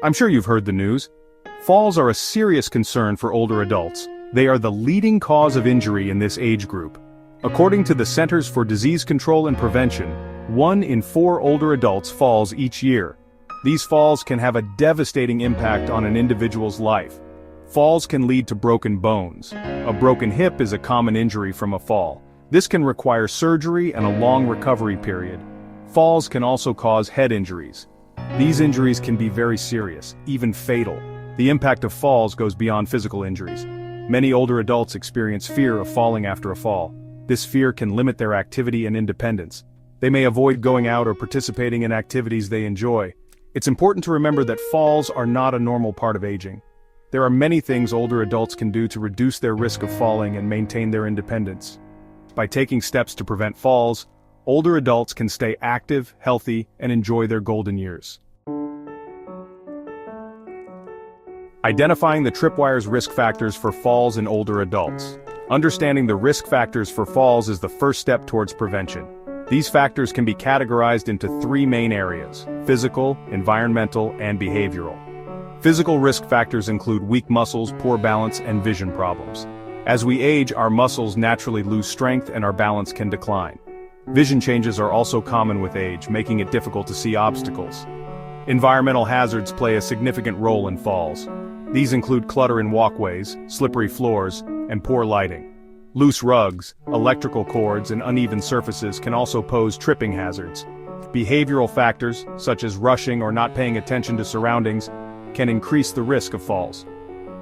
I'm sure you've heard the news. Falls are a serious concern for older adults. They are the leading cause of injury in this age group. According to the Centers for Disease Control and Prevention, 1 in 4 older adults falls each year. These falls can have a devastating impact on an individual's life. Falls can lead to broken bones. A broken hip is a common injury from a fall. This can require surgery and a long recovery period. Falls can also cause head injuries. These injuries can be very serious, even fatal. The impact of falls goes beyond physical injuries. Many older adults experience fear of falling after a fall. This fear can limit their activity and independence. They may avoid going out or participating in activities they enjoy. It's important to remember that falls are not a normal part of aging. There are many things older adults can do to reduce their risk of falling and maintain their independence. By taking steps to prevent falls, older adults can stay active, healthy, and enjoy their golden years. Identifying the tripwire's risk factors for falls in older adults. Understanding the risk factors for falls is the first step towards prevention. These factors can be categorized into 3 main areas: physical, environmental, and behavioral. Physical risk factors include weak muscles, poor balance, and vision problems. As we age, our muscles naturally lose strength and our balance can decline. Vision changes are also common with age, making it difficult to see obstacles. Environmental hazards play a significant role in falls. These include clutter in walkways, slippery floors, and poor lighting. Loose rugs, electrical cords, and uneven surfaces can also pose tripping hazards. Behavioral factors, such as rushing or not paying attention to surroundings, can increase the risk of falls.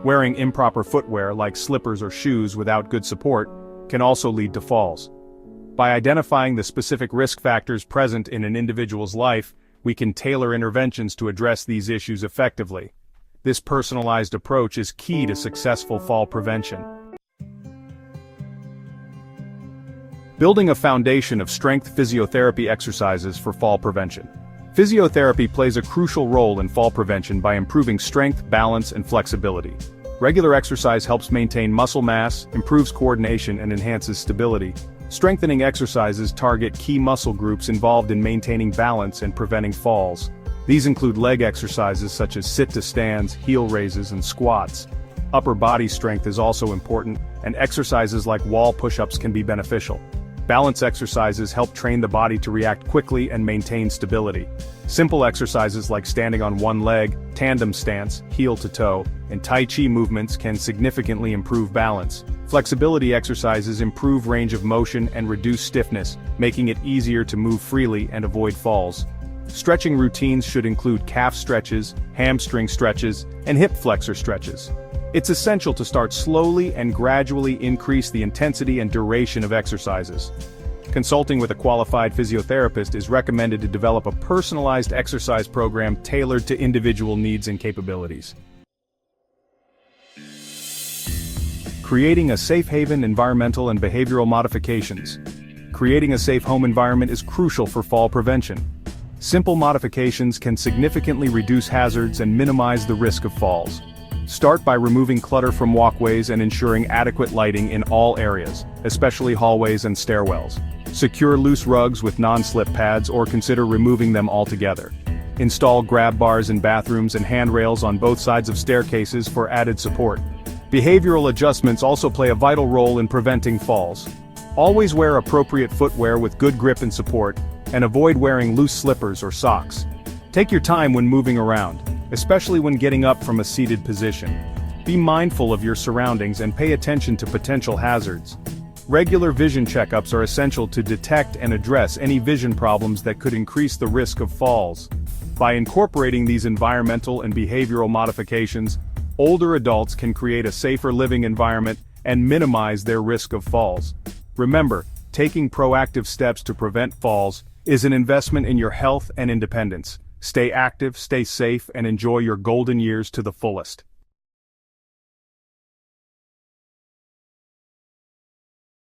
Wearing improper footwear like slippers or shoes without good support can also lead to falls. By identifying the specific risk factors present in an individual's life, we can tailor interventions to address these issues effectively. This personalized approach is key to successful fall prevention. Building a foundation of strength physiotherapy exercises for fall prevention. Physiotherapy plays a crucial role in fall prevention by improving strength, balance, and flexibility. Regular exercise helps maintain muscle mass, improves coordination, and enhances stability. Strengthening exercises target key muscle groups involved in maintaining balance and preventing falls. These include leg exercises such as sit-to-stands, heel raises, and squats. Upper body strength is also important, and exercises like wall push-ups can be beneficial. Balance exercises help train the body to react quickly and maintain stability. Simple exercises like standing on one leg, tandem stance, heel to toe, and Tai Chi movements can significantly improve balance. Flexibility exercises improve range of motion and reduce stiffness, making it easier to move freely and avoid falls. Stretching routines should include calf stretches, hamstring stretches, and hip flexor stretches. It's essential to start slowly and gradually increase the intensity and duration of exercises. Consulting with a qualified physiotherapist is recommended to develop a personalized exercise program tailored to individual needs and capabilities. Creating a safe haven environmental and behavioral modifications. Creating a safe home environment is crucial for fall prevention. Simple modifications can significantly reduce hazards and minimize the risk of falls. Start by removing clutter from walkways and ensuring adequate lighting in all areas, especially hallways and stairwells. Secure loose rugs with non-slip pads or consider removing them altogether. Install grab bars in bathrooms and handrails on both sides of staircases for added support. Behavioral adjustments also play a vital role in preventing falls. Always wear appropriate footwear with good grip and support, and avoid wearing loose slippers or socks. Take your time when moving around, especially when getting up from a seated position. Be mindful of your surroundings and pay attention to potential hazards. Regular vision checkups are essential to detect and address any vision problems that could increase the risk of falls. By incorporating these environmental and behavioral modifications, older adults can create a safer living environment and minimize their risk of falls. Remember, taking proactive steps to prevent falls is an investment in your health and independence. Stay active, stay safe, and enjoy your golden years to the fullest.